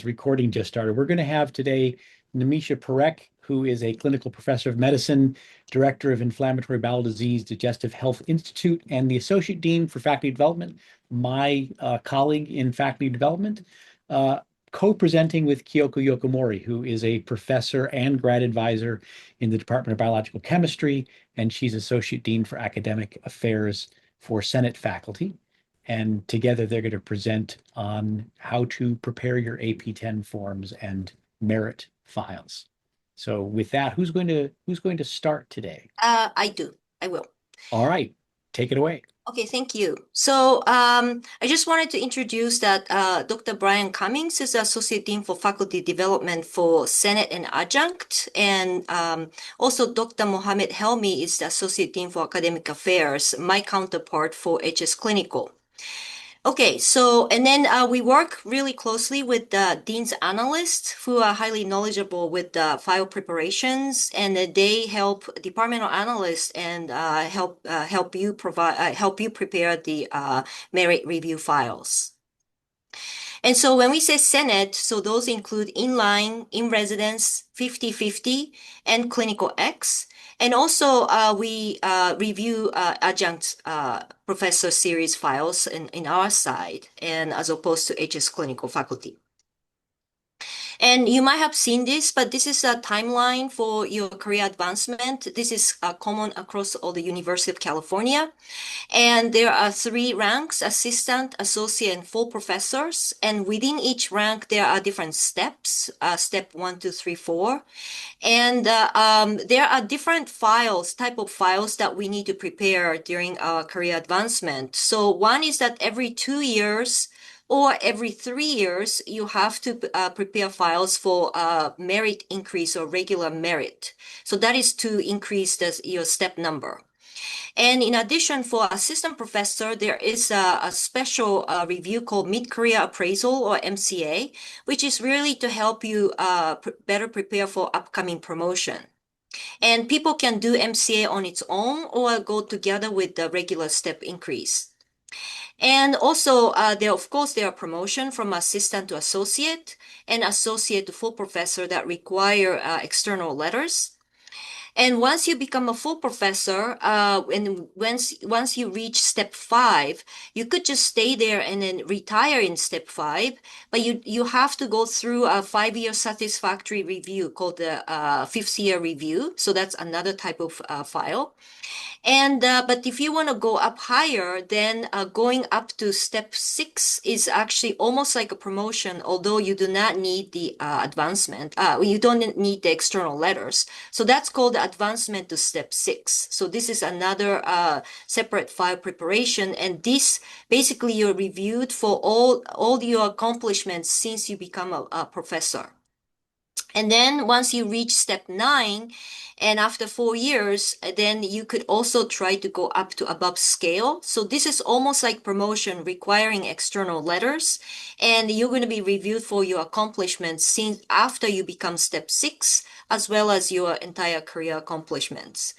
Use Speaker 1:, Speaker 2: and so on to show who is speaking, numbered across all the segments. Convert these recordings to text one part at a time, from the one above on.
Speaker 1: Recording just started. We're going to have today Nimisha Parekh, who is a clinical professor of medicine, director of Inflammatory Bowel Disease Digestive Health Institute, and the associate dean for faculty development, my colleague in faculty development, uh, co-presenting with Kyoko Yokomori, who is a professor and grad advisor in the Department of Biological Chemistry, and she's associate dean for academic affairs for Senate faculty. And together they're going to present on how to prepare your AP10 forms and merit files. So with that, who's going to start today?
Speaker 2: I do. I will.
Speaker 1: All right, take it away.
Speaker 2: Okay, thank you. So I just wanted to introduce that Dr. Brian Cummings is Associate Dean for Faculty Development for Senate and Adjunct. And also Dr. Mohammed Helmi is the Associate Dean for Academic Affairs, my counterpart for HS Clinical. Okay, so and then we work really closely with the dean's analysts who are highly knowledgeable with the file preparations, and they help departmental analysts and help you prepare the merit review files. And so when we say Senate, so those include inline, in residence, 50/50, and clinical X. And also we review adjunct professor series files in our side, and as opposed to HS clinical faculty. And you might have seen this, but this is a timeline for your career advancement. This is common across all the University of California. And there are 3 ranks: assistant, associate, and full professors. And within each rank, there are different steps, step 1, 2, 3, 4. And there are different files, type of files that we need to prepare during our career advancement. So one is that every 2 years, or every 3 years, you have to prepare files for merit increase or regular merit. So that is to increase your step number. And in addition, for assistant professor, there is a special review called Mid-Career Appraisal, or MCA, which is really to help you better prepare for upcoming promotion. And people can do MCA on its own or go together with the regular step increase. And also, of course, there are promotion from assistant to associate and associate to full professor that require external letters. And once you become a full professor, and once you reach step 5, you could just stay there and then retire in step 5. But you have to go through a 5-year satisfactory review called the 5th year review. So that's another type of file. And but if you want to go up higher, then going up to step 6 is actually almost like a promotion, although you do not need the advancement. You don't need the external letters. So that's called the advancement to step 6. So this is another separate file preparation. And this basically you're reviewed for all your accomplishments since you become a professor. And then once you reach step 9, and after 4 years, then you could also try to go up to above scale. So this is almost like promotion requiring external letters. And you're going to be reviewed for your accomplishments since after you become step 6, as well as your entire career accomplishments.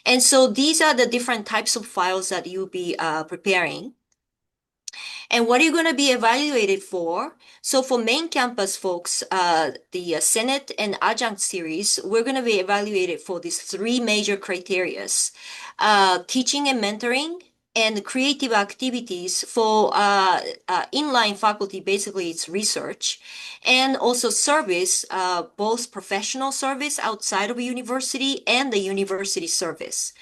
Speaker 2: And so these are the different types of files that you'll be preparing. And what are you going to be evaluated for? So for main campus folks, the Senate and Adjunct series, we're going to be evaluated for these 3 major criterias: teaching and mentoring, and creative activities. For inline faculty, basically it's research, and also service, both professional service outside of a university and the university service.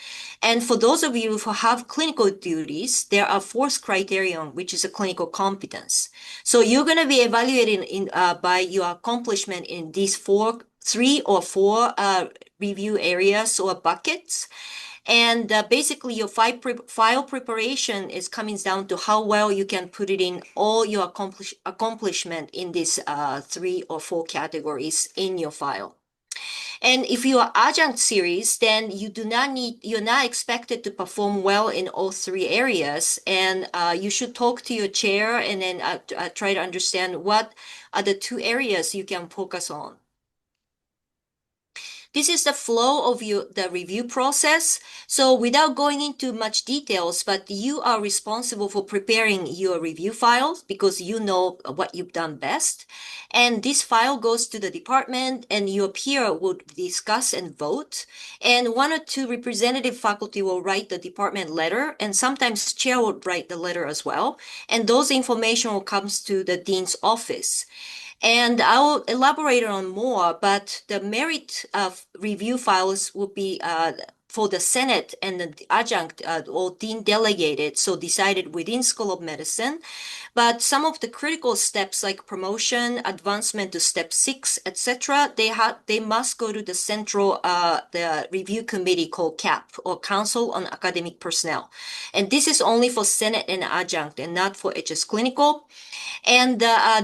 Speaker 2: And for those of you who have clinical duties, there are 4th criterion, which is a clinical competence. So you're going to be evaluated by your accomplishment in these 3 or 4 review areas or buckets. And basically your file preparation is coming down to how well you can put it in all your accomplishment in these 3 or 4 categories in your file. And if you are adjunct series, then you're not expected to perform well in all 3 areas. And you should talk to your chair and then try to understand what are the 2 areas you can focus on. this is the flow of the review process. So without going into much details, but you are responsible for preparing your review files because you know what you've done best. And this file goes to the department and your peer would discuss and vote. And one or two representative faculty will write the department letter, and sometimes chair would write the letter as well. And those information will comes to the dean's office. And I'll elaborate on more, but the merit review files will be for the Senate and the adjunct or dean delegated, so decided within School of Medicine. But some of the critical steps like promotion, advancement to step 6, etc., they must go to the central the review committee called CAP, or Council on Academic Personnel. And this is only for Senate and adjunct and not for HS Clinical. And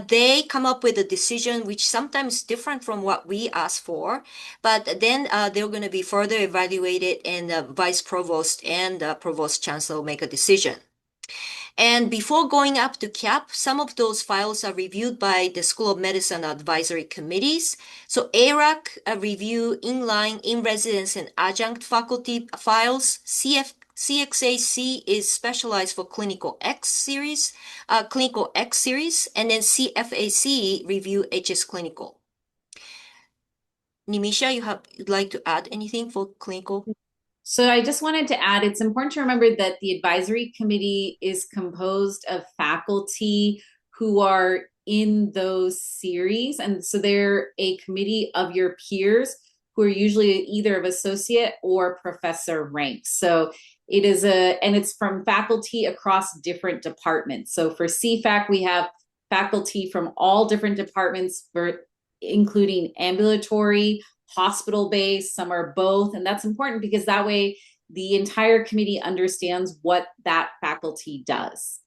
Speaker 2: they come up with a decision which sometimes different from what we ask for, but then they're going to be further evaluated, and the vice provost and the provost chancellor will make a decision. And before going up to CAP, some of those files are reviewed by the School of Medicine advisory committees. So ARAC review inline, in-residence, and adjunct faculty files. CXAC is specialized for clinical X series, and then CFAC review HS clinical. Nimisha, you'd like to add anything for clinical?
Speaker 3: So I just wanted to add, it's important to remember that the advisory committee is composed of faculty who are in those series. And so they're a committee of your peers who are usually either of associate or professor rank. So it is and it's from faculty across different departments. So for CFAC, we have faculty from all different departments, including ambulatory, hospital-based, some are both. And that's important because that way the entire committee understands what that faculty does.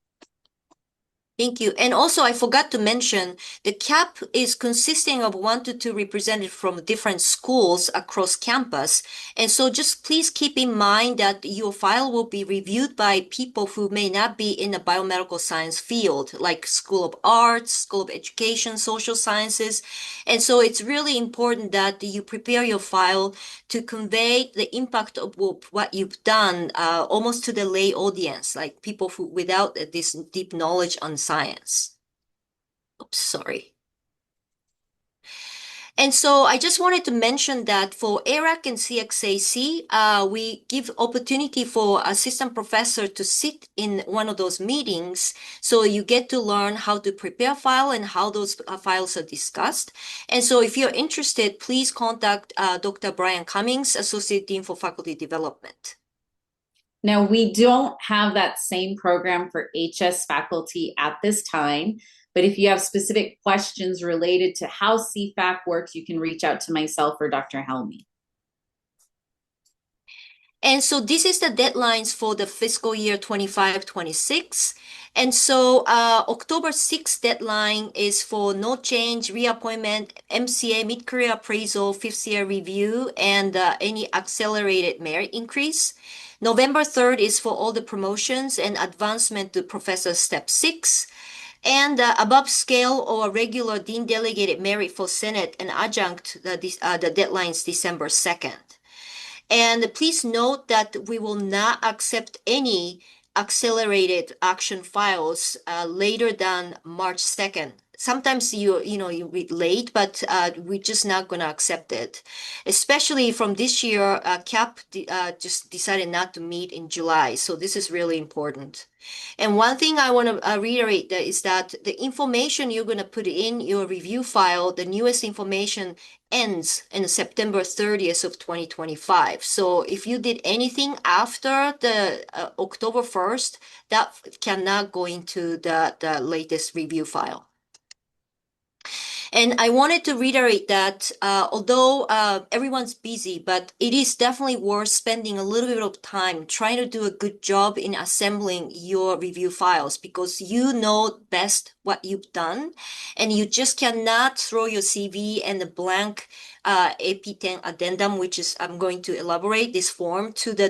Speaker 2: Thank you. And also, I forgot to mention, the CAP is consisting of 1 to 2 representatives from different schools across campus. And so just please keep in mind that your file will be reviewed by people who may not be in the biomedical science field, like School of Arts, School of Education, Social Sciences. And so it's really important that you prepare your file to convey the impact of what you've done almost to the lay audience, like people who without this deep knowledge on science. Oops, sorry. And so I just wanted to mention that for ARAC and CXAC, we give opportunity for assistant professor to sit in one of those meetings. So you get to learn how to prepare file and how those files are discussed. And so if you're interested, please contact Dr. Brian Cummings, Associate Dean for Faculty Development.
Speaker 3: Now, we don't have that same program for HS faculty at this time, but if you have specific questions related to how CFAC works, you can reach out to myself or Dr. Helmy.
Speaker 2: And so this is the deadlines for the fiscal year 25-26. And so October 6th deadline is for no change, reappointment, MCA, mid-career appraisal, 5th year review, and any accelerated merit increase. November 3rd is for all the promotions and advancement to professor step 6. And above scale or regular dean delegated merit for Senate and adjunct, the deadline is December 2nd. And please note that we will not accept any accelerated action files later than March 2nd. Sometimes you read late, but we're just not going to accept it. Especially from this year, CAP just decided not to meet in July. So this is really important. And one thing I want to reiterate is that the information you're going to put in your review file, the newest information ends in September 30th of 2025. So if you did anything after the October 1st, that cannot go into the latest review file. And I wanted to reiterate that although everyone's busy, but it is definitely worth spending a little bit of time trying to do a good job in assembling your review files because you know best what you've done. And you just cannot throw your CV and the blank AP10 addendum, which is, I'm going to elaborate this form, to the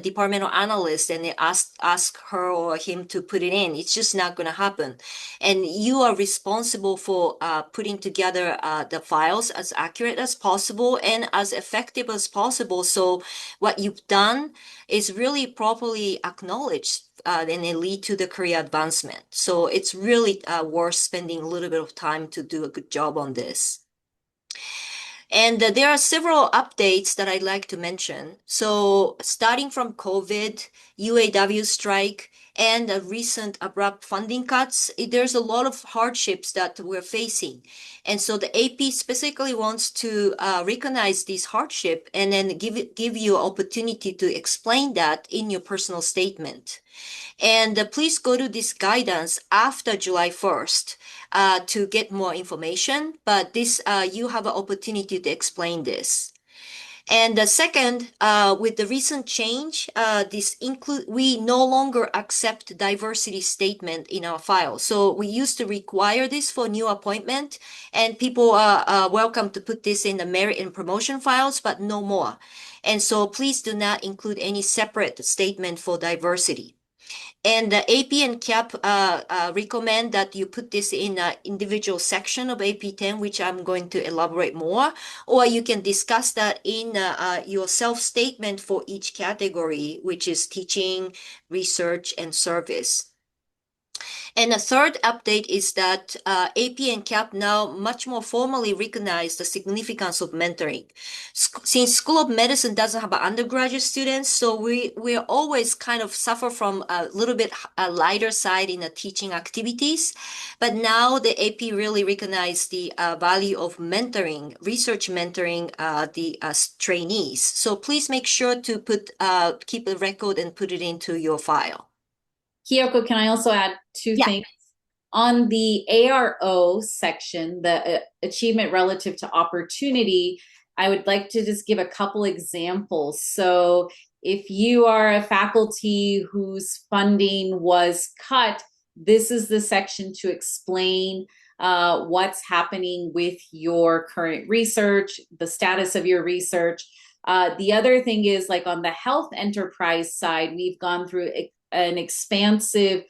Speaker 2: departmental analyst and they ask her or him to put it in. It's just not going to happen. And you are responsible for putting together the files as accurate as possible and as effective as possible. So what you've done is really properly acknowledged and it lead to the career advancement. So it's really worth spending a little bit of time to do a good job on this. And there are several updates that I'd like to mention. So starting from COVID, UAW strike, and recent abrupt funding cuts, there's a lot of hardships that we're facing. And so the AP specifically wants to recognize this hardship and then give you an opportunity to explain that in your personal statement. And please go to this guidance after July 1st to get more information. But this you have an opportunity to explain this. And the second, with the recent change, we no longer accept diversity statement in our file. So we used to require this for new appointment, and people are welcome to put this in the merit and promotion files, but no more. And so please do not include any separate statement for diversity. And the AP and CAP recommend that you put this in an individual section of AP10, which I'm going to elaborate more, or you can discuss that in your self-statement for each category, which is teaching, research, and service. And the third update is that AP and CAP now much more formally recognize the significance of mentoring. Since School of Medicine doesn't have undergraduate students, so we're always kind of suffer from a little bit lighter side in the teaching activities. But now the AP really recognize the value of mentoring, research mentoring the trainees. So please make sure to keep a record and put it into your file.
Speaker 3: Kyoko, can I also add two things? On the ARO section, the achievement relative to opportunity, I would like to just give a couple examples. So if you are a faculty whose funding was cut, this is the section to explain what's happening with your current research, the status of your research. The other thing is, like on the health enterprise side, we've gone through an expansive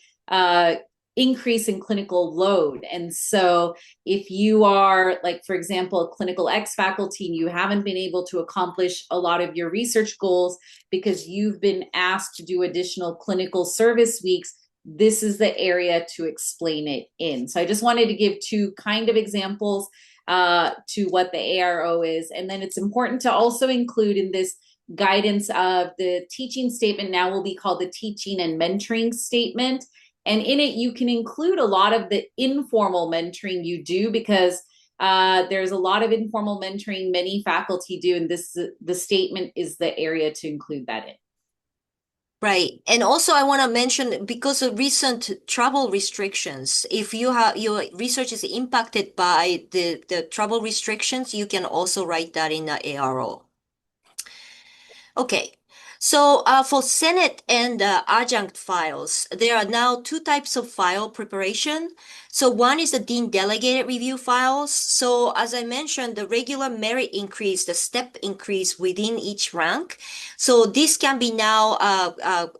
Speaker 3: increase in clinical load. And so if you are, like, for example, a clinical X faculty and you haven't been able to accomplish a lot of your research goals because you've been asked to do additional clinical service weeks, this is the area to explain it in. So I just wanted to give two kind of examples to what the ARO is. And then it's important to also include in this guidance of the teaching statement now will be called the teaching and mentoring statement. And in it, you can include a lot of the informal mentoring you do, because there's a lot of informal mentoring many faculty do, and the statement is the area to include that in.
Speaker 2: Right. And also I want to mention, because of recent travel restrictions, if you have your research is impacted by the travel restrictions, you can also write that in the ARO. Okay, so for Senate and adjunct files, there are now two types of file preparation. So one is the Dean Delegated Review files. So as I mentioned, the regular merit increase, the step increase within each rank. So this can be now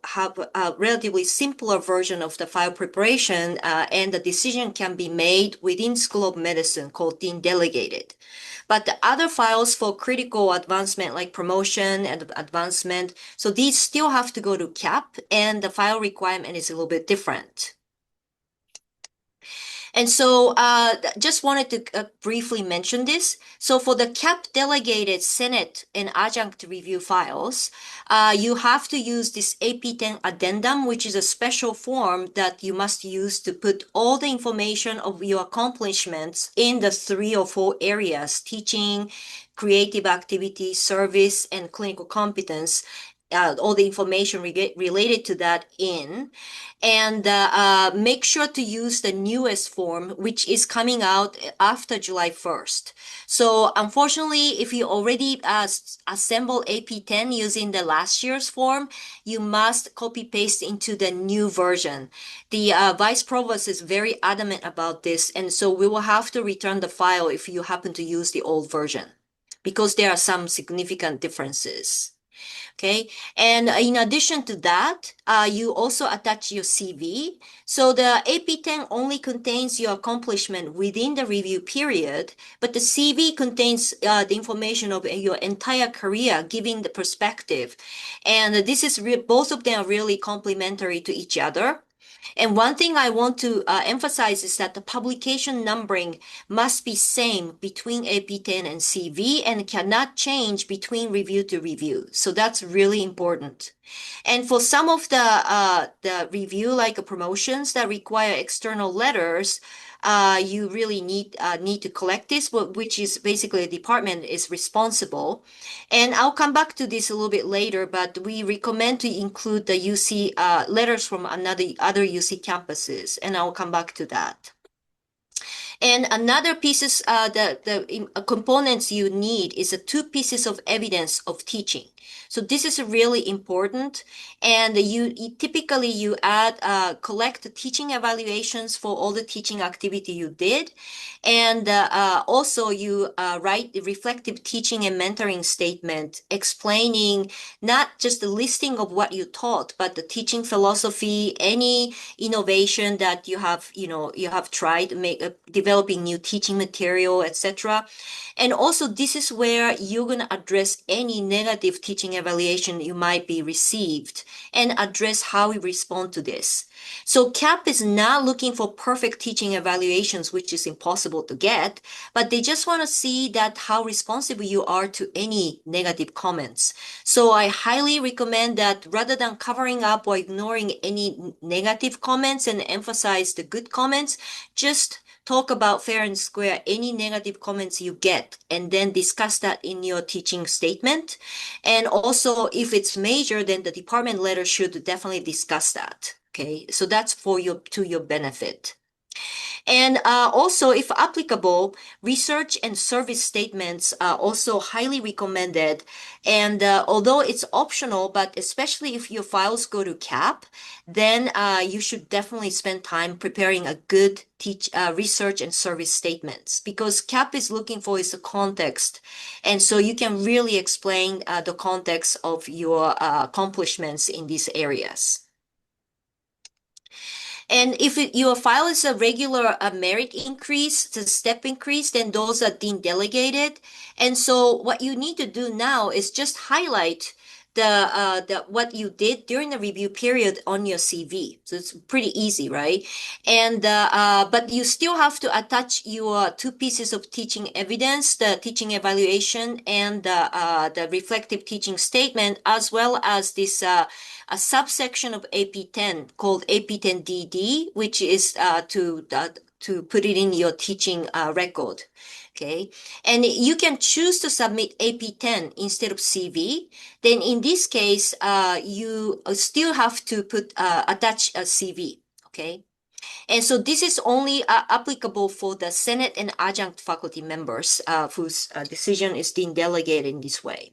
Speaker 2: have a relatively simpler version of the file preparation, and the decision can be made within School of Medicine called Dean Delegated. But the other files for critical advancement, like promotion and advancement, so these still have to go to CAP, and the file requirement is a little bit different. And so just wanted to briefly mention this. So for the CAP delegated Senate and adjunct review files, you have to use this AP10 addendum, which is a special form that you must use to put all the information of your accomplishments in the 3 or 4 areas: teaching, creative activity, service, and clinical competence, all the information related to that in, and make sure to use the newest form, which is coming out after July 1st. So unfortunately, if you already assemble AP10 using the last year's form, you must copy paste into the new version. The vice provost is very adamant about this, and so we will have to return the file if you happen to use the old version, because there are some significant differences. Okay. And in addition to that, you also attach your CV. So the AP10 only contains your accomplishment within the review period, but the CV contains the information of your entire career, giving the perspective. And this is both of them are really complementary to each other. And one thing I want to emphasize is that the publication numbering must be same between AP10 and CV and cannot change between review to review. So that's really important. And for some of the review, like promotions that require external letters, you really need to collect this, which is basically a department is responsible. And I'll come back to this a little bit later, but we recommend to include the UC letters from other UC campuses, and I'll come back to that. And another pieces, the components you need is 2 pieces of evidence of teaching. So this is really important. And you typically add, collect teaching evaluations for all the teaching activity you did. And also you write the reflective teaching and mentoring statement explaining not just the listing of what you taught, but the teaching philosophy, any innovation that you have tried, developing new teaching material, etc. And also this is where you're going to address any negative teaching evaluation you might be received and address how we respond to this. So CAP is not looking for perfect teaching evaluations, which is impossible to get, but they just want to see that how responsive you are to any negative comments. So I highly recommend that rather than covering up or ignoring any negative comments and emphasize the good comments, just talk about fair and square any negative comments you get and then discuss that in your teaching statement. And also if it's major, then the department letter should definitely discuss that. Okay, so that's to your benefit. And also, if applicable, research and service statements are also highly recommended. And although it's optional, but especially if your files go to CAP, then you should definitely spend time preparing a good research and service statements, because CAP is looking for is the context. And so you can really explain the context of your accomplishments in these areas. And if your file is a regular merit increase, the step increase, then those are deemed delegated. And so what you need to do now is just highlight the what you did during the review period on your CV. So it's pretty easy, right? And but you still have to attach your 2 pieces of teaching evidence, the teaching evaluation and the reflective teaching statement, as well as this a subsection of AP10 called AP10DD, which is to put it in your teaching record. Okay, and you can choose to submit AP10 instead of CV. Then in this case, you still have to attach a CV. Okay. And so this is only applicable for the Senate and adjunct faculty members whose decision is being delegated in this way.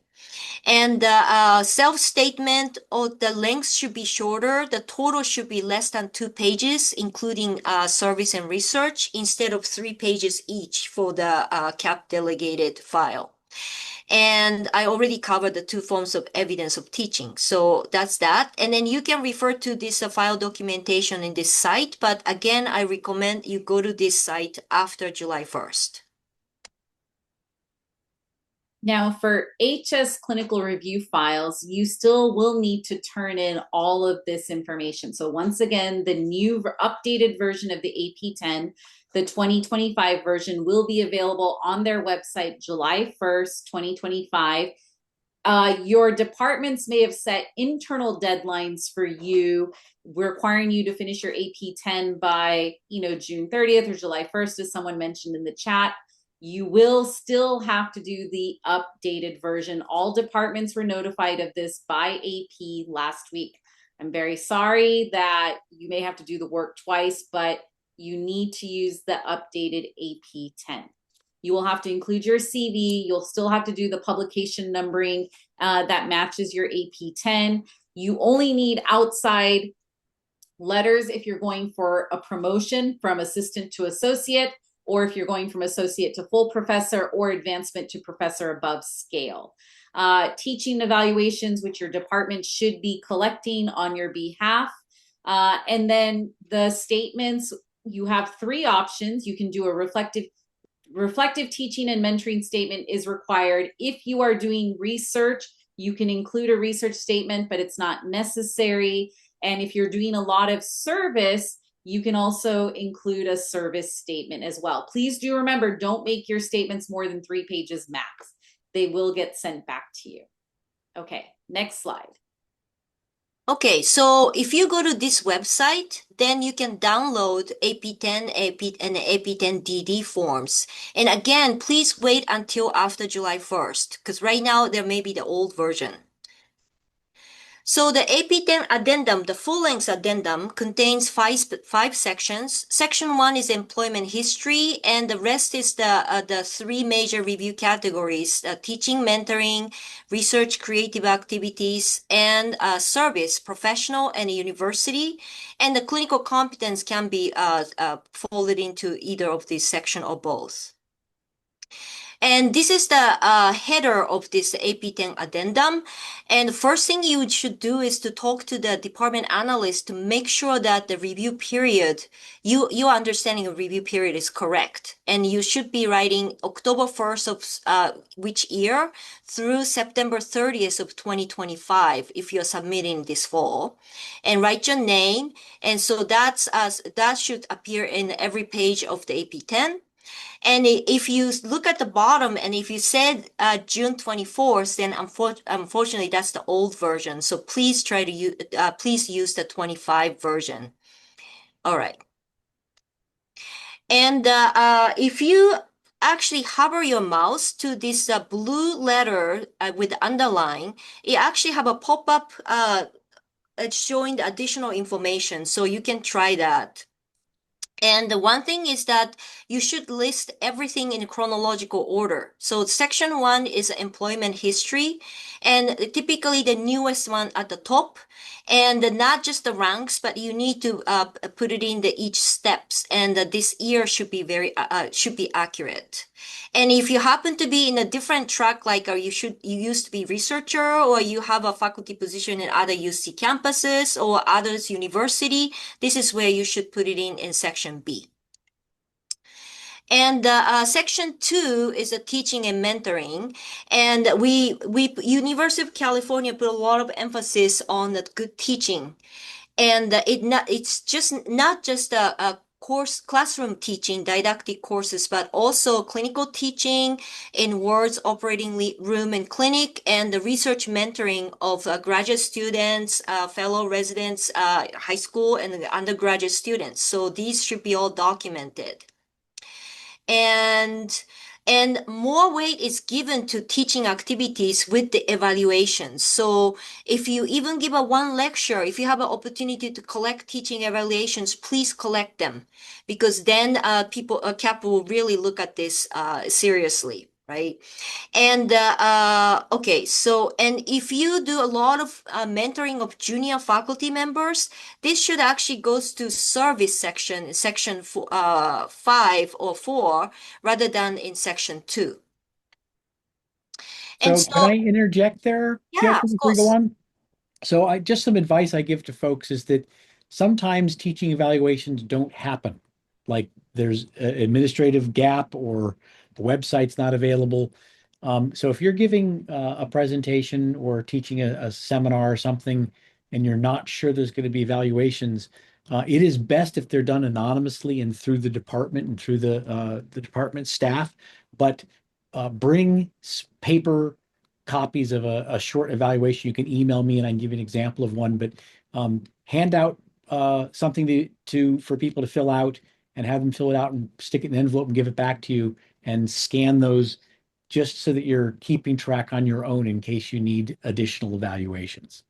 Speaker 2: And the self-statement or the length should be shorter. The total should be less than 2 pages, including service and research, instead of 3 pages each for the CAP delegated file. And I already covered the 2 forms of evidence of teaching. So that's that. And then you can refer to this file documentation in this site. But again, I recommend you go to this site after July 1st.
Speaker 3: Now, for HS clinical review files, you still will need to turn in all of this information. So once again, the new updated version of the AP10, the 2025 version, will be available on their website July 1st, 2025. Your departments may have set internal deadlines for you, requiring you to finish your AP10 by, June 30th or July 1st, as someone mentioned in the chat. you will still have to do the updated version. All departments were notified of this by AP last week. I'm very sorry that you may have to do the work twice, but you need to use the updated AP 10. You will have to include your CV. You'll still have to do the publication numbering that matches your AP 10. You only need outside letters if you're going for a promotion from assistant to associate, or if you're going from associate to full professor, or advancement to professor above scale. Teaching evaluations, which your department should be collecting on your behalf. And then the statements, you have 3 options. You can do a reflective teaching and mentoring statement is required. If you are doing research, you can include a research statement, but it's not necessary. And if you're doing a lot of service, you can also include a service statement as well. Please do remember, don't make your statements more than 3 pages max. They will get sent back to you. Okay, next slide.
Speaker 2: Okay, so if you go to this website, then you can download AP10 and AP10DD forms. And again, please wait until after July 1st, because right now there may be the old version. So the AP10 addendum, the full-length addendum, contains five sections. Section 1 is employment history, and the rest is the 3 major review categories: teaching, mentoring, research, creative activities, and service, professional and university. And the clinical competence can be folded into either of these sections or both. And this is the header of this AP10 addendum. And the first thing you should do is to talk to the department analyst to make sure that the review period, your understanding of review period is correct. And you should be writing October 1st of which year through September 30th of 2025 if you're submitting this fall. And write your name. And so that should appear in every page of the AP10. And if you look at the bottom, and if you said June 24th, then unfortunately that's the old version. So please try to use the 25 version. All right. And if you actually hover your mouse to this blue letter with the underline, it actually have a pop-up showing the additional information. So you can try that. And the one thing is that you should list everything in chronological order. So section 1 is employment history, and typically the newest one at the top, and not just the ranks, but you need to put it in the each steps, and this year should be should be accurate. And if you happen to be in a different track, like you used to be researcher, or you have a faculty position in other UC campuses or others university, this is where you should put it in section B. And section 2 is a teaching and mentoring. And we University of California put a lot of emphasis on the good teaching. And it's just not just a course classroom teaching, didactic courses, but also clinical teaching in wards, operating room, and clinic, and the research mentoring of graduate students, fellow residents, high school, and undergraduate students. So these should be all documented. And more weight is given to teaching activities with the evaluations. So if you even give a one lecture, if you have an opportunity to collect teaching evaluations, please collect them, because then CAP will really look at this seriously, right? And okay, so and if you do a lot of mentoring of junior faculty members, this should actually goes to service section 5 or 4 rather than in section 2.
Speaker 1: So, can I interject there,
Speaker 2: Yeah,
Speaker 1: Kyoko,
Speaker 2: of
Speaker 1: before we go
Speaker 2: course.
Speaker 1: on? So just some advice I give to folks is that sometimes teaching evaluations don't happen. Like there's an administrative gap or the website's not available. So if you're giving a presentation or teaching a seminar or something, and you're not sure there's going to be evaluations, it is best if they're done anonymously and through the department and through the department staff. But bring paper copies of a short evaluation. You can email me and I can give you an example of one, but hand out something for people to fill out, and have them fill it out and stick it in an envelope and give it back to you. and scan those just so that you're keeping track on your own in case you need additional evaluations.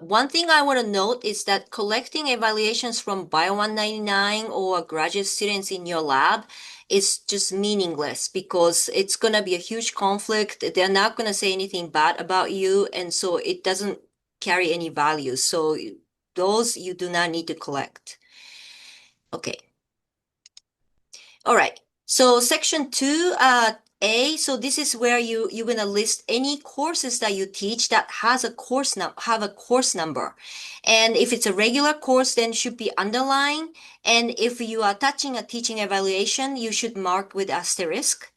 Speaker 2: One thing I want to note is that collecting evaluations from Bio 199 or graduate students in your lab is just meaningless because it's going to be a huge conflict. They're not going to say anything bad about you, and so it doesn't carry any value. So those you do not need to collect. Okay. All right. So section 2, A, so this is where you're gonna list any courses that you teach that has a have a course number. And if it's a regular course, then should be underlined. And if you are touching a teaching evaluation, you should mark with asterisk.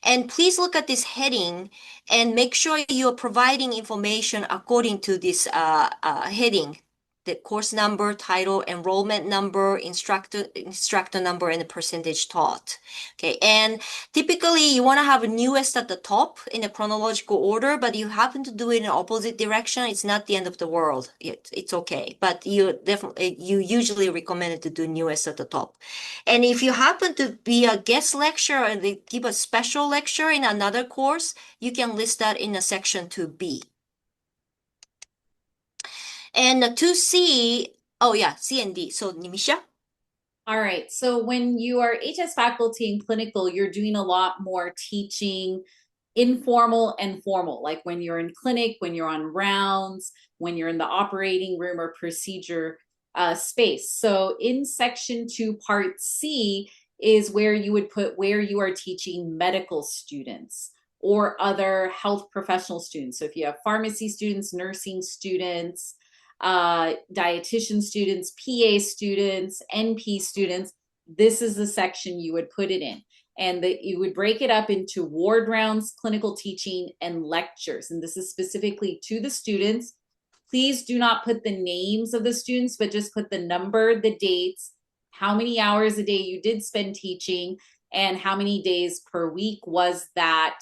Speaker 2: And please look at this heading and make sure you are providing information according to this heading. The course number, title, enrollment number, instructor number, and the percentage taught. Okay, and typically you want to have newest at the top in a chronological order, but you happen to do it in opposite direction, it's not the end of the world. It's okay, but you usually recommend it to do newest at the top. And if you happen to be a guest lecturer and they give a special lecture in another course, you can list that in a section 2B. And 2C, oh yeah, C and D. So Nimisha?
Speaker 3: All right. So when you are HS faculty and clinical, you're doing a lot more teaching, informal and formal, like when you're in clinic, when you're on rounds, when you're in the operating room or procedure space. So in section 2, part C is where you would put where you are teaching medical students or other health professional students. So if you have pharmacy students, nursing students, dietitian students, PA students, NP students, this is the section you would put it in. And that you would break it up into ward rounds, clinical teaching, and lectures. And this is specifically to the students. Please do not put the names of the students, but just put the number, the dates, how many hours a day you did spend teaching, and how many days per week was that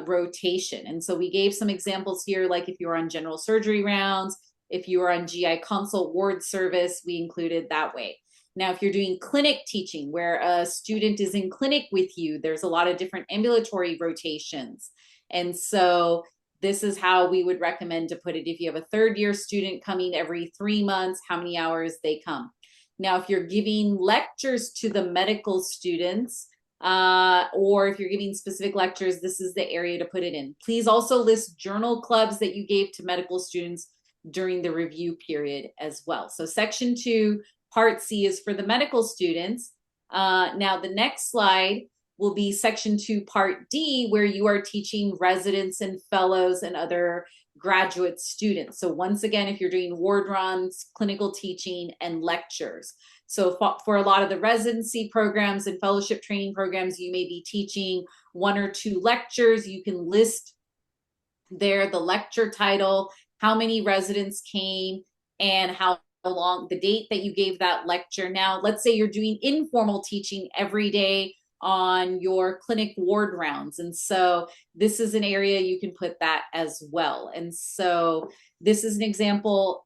Speaker 3: rotation. And so we gave some examples here, like if you were on general surgery rounds, if you were on GI consult ward service, we included that way. Now, if you're doing clinic teaching where a student is in clinic with you, there's a lot of different ambulatory rotations. And so this is how we would recommend to put it. If you have a third year student coming every 3 months, how many hours they come. Now, if you're giving lectures to the medical students, or if you're giving specific lectures, this is the area to put it in. Please also list journal clubs that you gave to medical students during the review period as well. So section 2, part C is for the medical students. Now the next slide will be section 2, part D, where you are teaching residents and fellows and other graduate students. So once again, if you're doing ward runs, clinical teaching, and lectures. So for a lot of the residency programs and fellowship training programs, you may be teaching 1 or 2 lectures. You can list there the lecture title, how many residents came, and how long, the date that you gave that lecture. Now, let's say you're doing informal teaching every day on your clinic ward rounds. And so this is an area you can put that as well. And so this is an example,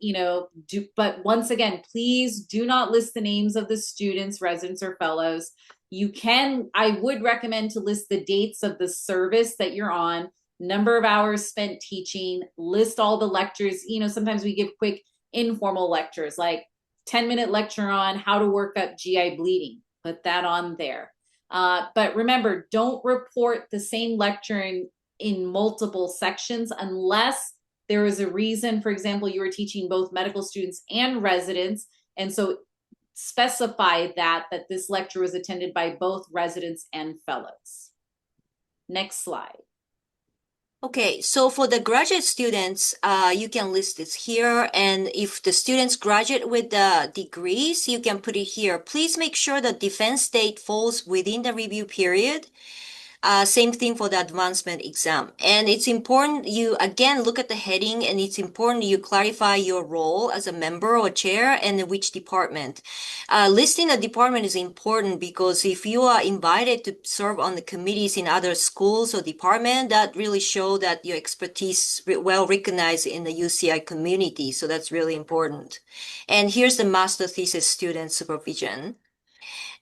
Speaker 3: but once again, please do not list the names of the students, residents, or fellows. I would recommend to list the dates of the service that you're on, number of hours spent teaching, list all the lectures. Sometimes we give quick informal lectures, like 10-minute lecture on how to work up GI bleeding. Put that on there. But remember, don't report the same lecture in multiple sections unless there is a reason. For example, you were teaching both medical students and residents. And so specify that this lecture was attended by both residents and fellows. Next slide.
Speaker 2: Okay, so for the graduate students, you can list this here. And if the students graduate with the degrees, you can put it here. Please make sure the defense date falls within the review period. Same thing for the advancement exam. And it's important you, again, look at the heading, and it's important you clarify your role as a member or chair and which department. Listing a department is important because if you are invited to serve on the committees in other schools or department, that really show that your expertise well recognized in the UCI community. So that's really important. And here's the master thesis student supervision.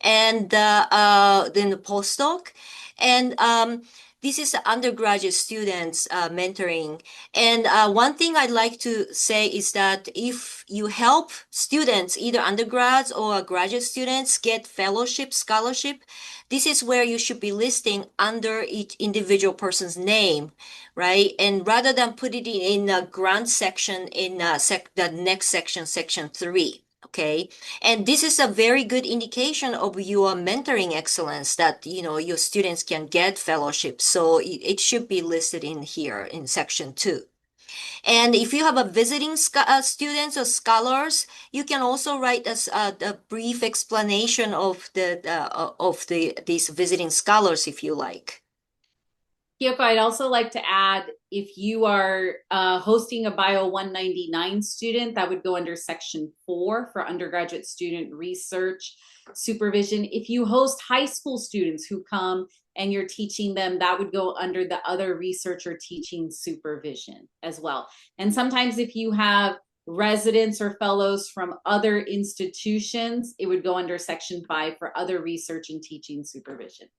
Speaker 2: and then the postdoc. And this is the undergraduate students mentoring. And one thing I'd like to say is that if you help students, either undergrads or graduate students, get fellowship, scholarship, this is where you should be listing under each individual person's name, right? And rather than put it in the grant section in the next section, section 3. Okay. And this is a very good indication of your mentoring excellence that, your students can get fellowship. So it should be listed in here in section 2. And if you have a visiting students or scholars, you can also write a brief explanation of these visiting scholars if you like.
Speaker 3: Kyoko, I'd also like to add, if you are hosting a Bio 199 student, that would go under Section 4 for undergraduate student research supervision. If you host high school students who come and you're teaching them, that would go under the other research or teaching supervision as well. And sometimes if you have residents or fellows from other institutions, it would go under Section 5 for other research and teaching supervision.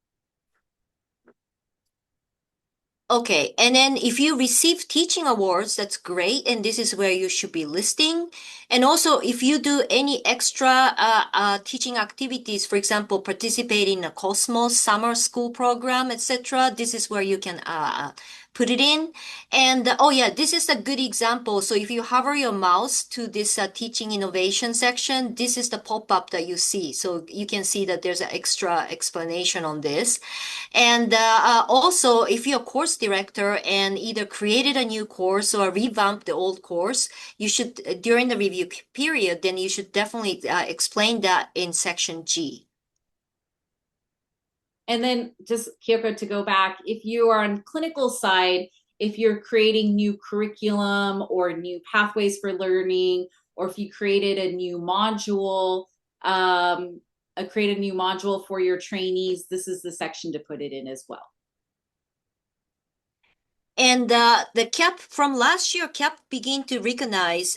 Speaker 2: Okay, and then if you receive teaching awards, that's great, and this is where you should be listing. And also, if you do any extra teaching activities, for example, participate in a Cosmos summer school program, etc., this is where you can put it in. And oh yeah, this is a good example. So if you hover your mouse to this teaching innovation section, this is the pop-up that you see. So you can see that there's an extra explanation on this. And also, if you're a course director and either created a new course or revamped the old course, you should, during the review period, then you should definitely explain that in section G.
Speaker 3: And then just, Kyoko, to go back, if you are on clinical side, if you're creating new curriculum or new pathways for learning, or if you created a new module, create a new module for your trainees, this is the section to put it in as well.
Speaker 2: And the CAP from last year, CAP began to recognize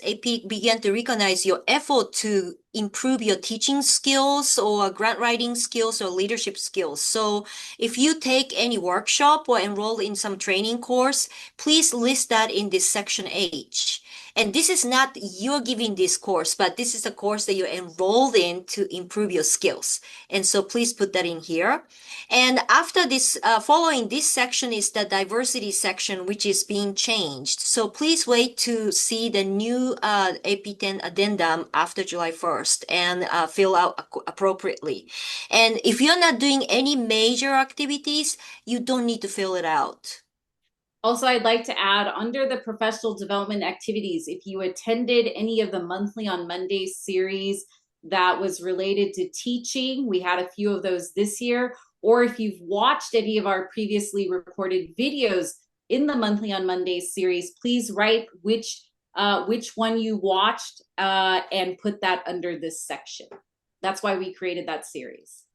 Speaker 2: your effort to improve your teaching skills or grant writing skills or leadership skills. So if you take any workshop or enroll in some training course, please list that in this section H. And this is not you're giving this course, but this is a course that you enrolled in to improve your skills. And so please put that in here. And after this, following this section is the diversity section, which is being changed. So please wait to see the new AP10 addendum after July 1st and fill out appropriately. And if you're not doing any major activities, you don't need to fill it out.
Speaker 3: Also, I'd like to add, under the professional development activities, if you attended any of the Monthly on Mondays series that was related to teaching, we had a few of those this year, or if you've watched any of our previously recorded videos in the Monthly on Mondays series, please write which one you watched and put that under this section. That's why we created that series.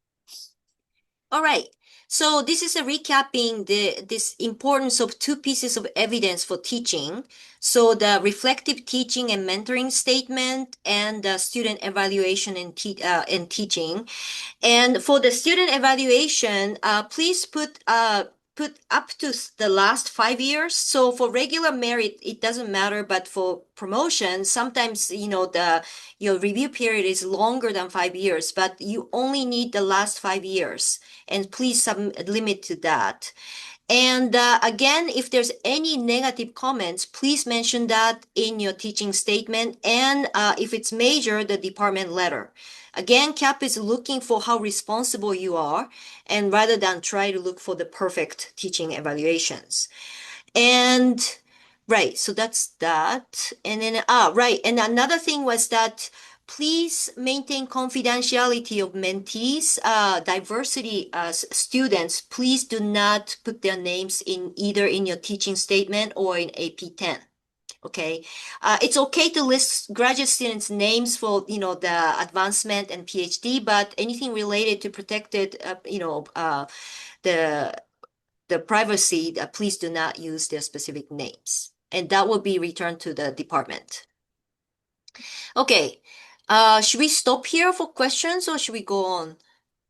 Speaker 2: All right. So this is a recapping this importance of 2 pieces of evidence for teaching. So the reflective teaching and mentoring statement and the student evaluation and teaching. And for the student evaluation, please put up to the last 5 years. So for regular merit, it doesn't matter, but for promotion, sometimes, your review period is longer than 5 years, but you only need the last 5 years. And please limit to that. And again, if there's any negative comments, please mention that in your teaching statement. And if it's major, the department letter. Again, CAP is looking for how responsible you are, and rather than try to look for the perfect teaching evaluations. And right, so that's that. And then, right. And another thing was that please maintain confidentiality of mentees, diversity students. Please do not put their names in either in your teaching statement or in AP10. Okay, it's okay to list graduate students' names for the advancement and PhD, but anything related to protected, the privacy, please do not use their specific names, and that will be returned to the department. Okay, should we stop here for questions or should we go on?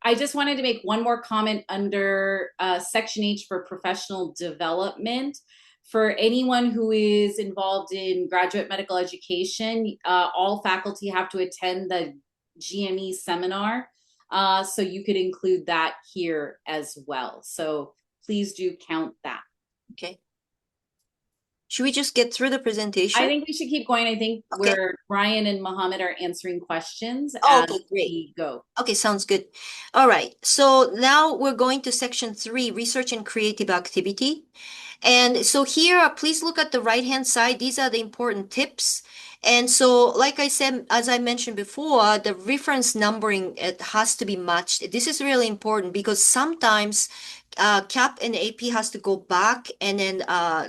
Speaker 3: I just wanted to make one more comment under Section H for professional development. For anyone who is involved in graduate medical education, all faculty have to attend the GME seminar. So you could include that here as well. So please do count that.
Speaker 2: Okay. Should we just get through the presentation?
Speaker 3: I think we should keep going. I think
Speaker 2: Okay.
Speaker 3: where Brian and Mohammed are answering questions
Speaker 2: Oh,
Speaker 3: as
Speaker 2: okay, great.
Speaker 3: we go.
Speaker 2: Okay, sounds good. All right. So now we're going to section 3, research and creative activity. And so here, please look at the right-hand side. These are the important tips. And so, like I said, as I mentioned before, the reference numbering, it has to be matched. This is really important because sometimes CAP and AP has to go back and then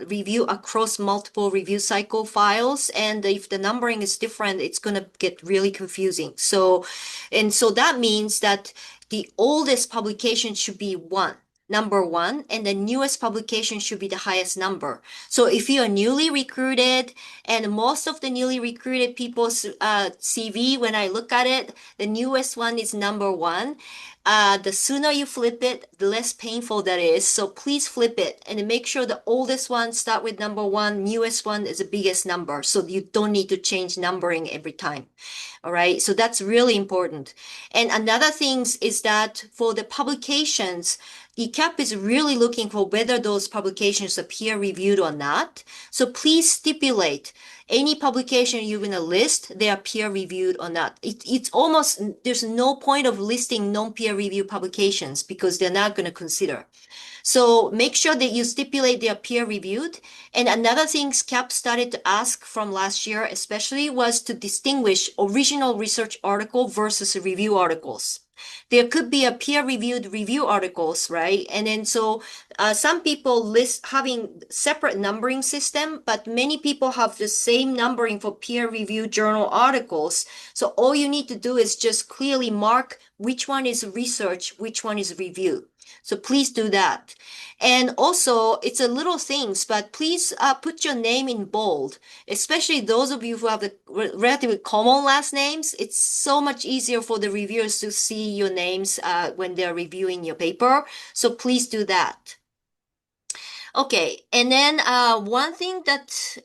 Speaker 2: review across multiple review cycle files. And if the numbering is different, it's going to get really confusing. So that means that the oldest publication should be number 1, and the newest publication should be the highest number. So if you are newly recruited, and most of the newly recruited people's CV, when I look at it, the newest one is number 1. The sooner you flip it, the less painful that is. So please flip it and make sure the oldest one start with number 1, newest one is the biggest number. So you don't need to change numbering every time. All right. So that's really important. And another thing is that for the publications, the CAP is really looking for whether those publications are peer reviewed or not. So please stipulate any publication you're going to list, they are peer reviewed or not. It's almost, there's no point of listing non-peer review publications because they're not going to consider. So make sure that you stipulate they are peer reviewed. And another thing CAP started to ask from last year, especially, was to distinguish original research article versus review articles. There could be a peer-reviewed review articles, right? And then so some people list having separate numbering system, but many people have the same numbering for peer-reviewed journal articles. So all you need to do is just clearly mark which one is research, which one is review. So please do that. And also, it's a little things, but please put your name in bold, especially those of you who have the relatively common last names. It's so much easier for the reviewers to see your names when they're reviewing your paper. So please do that. Okay, and then one thing that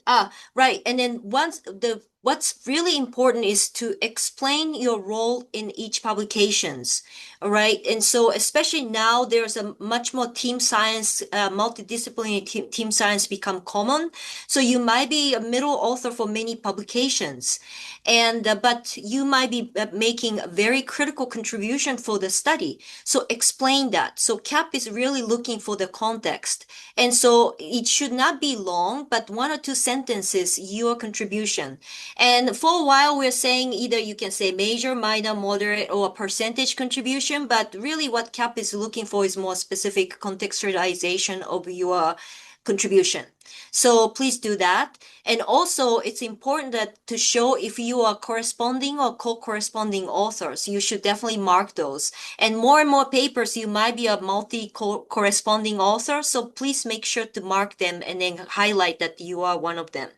Speaker 2: right, and then what's really important is to explain your role in each publications. All right, and so especially now there's a much more team science, multidisciplinary team science become common. So you might be a middle author for many publications, and but you might be making a very critical contribution for the study. So explain that. So CAP is really looking for the context. And so it should not be long, but 1 or 2 sentences, your contribution. And for a while, we're saying either you can say major, minor, moderate, or percentage contribution, but really what CAP is looking for is more specific contextualization of your contribution. So please do that. And also, it's important that to show if you are corresponding or co-corresponding authors, you should definitely mark those. And more papers, you might be a multi-corresponding author. So please make sure to mark them and then highlight that you are one of them.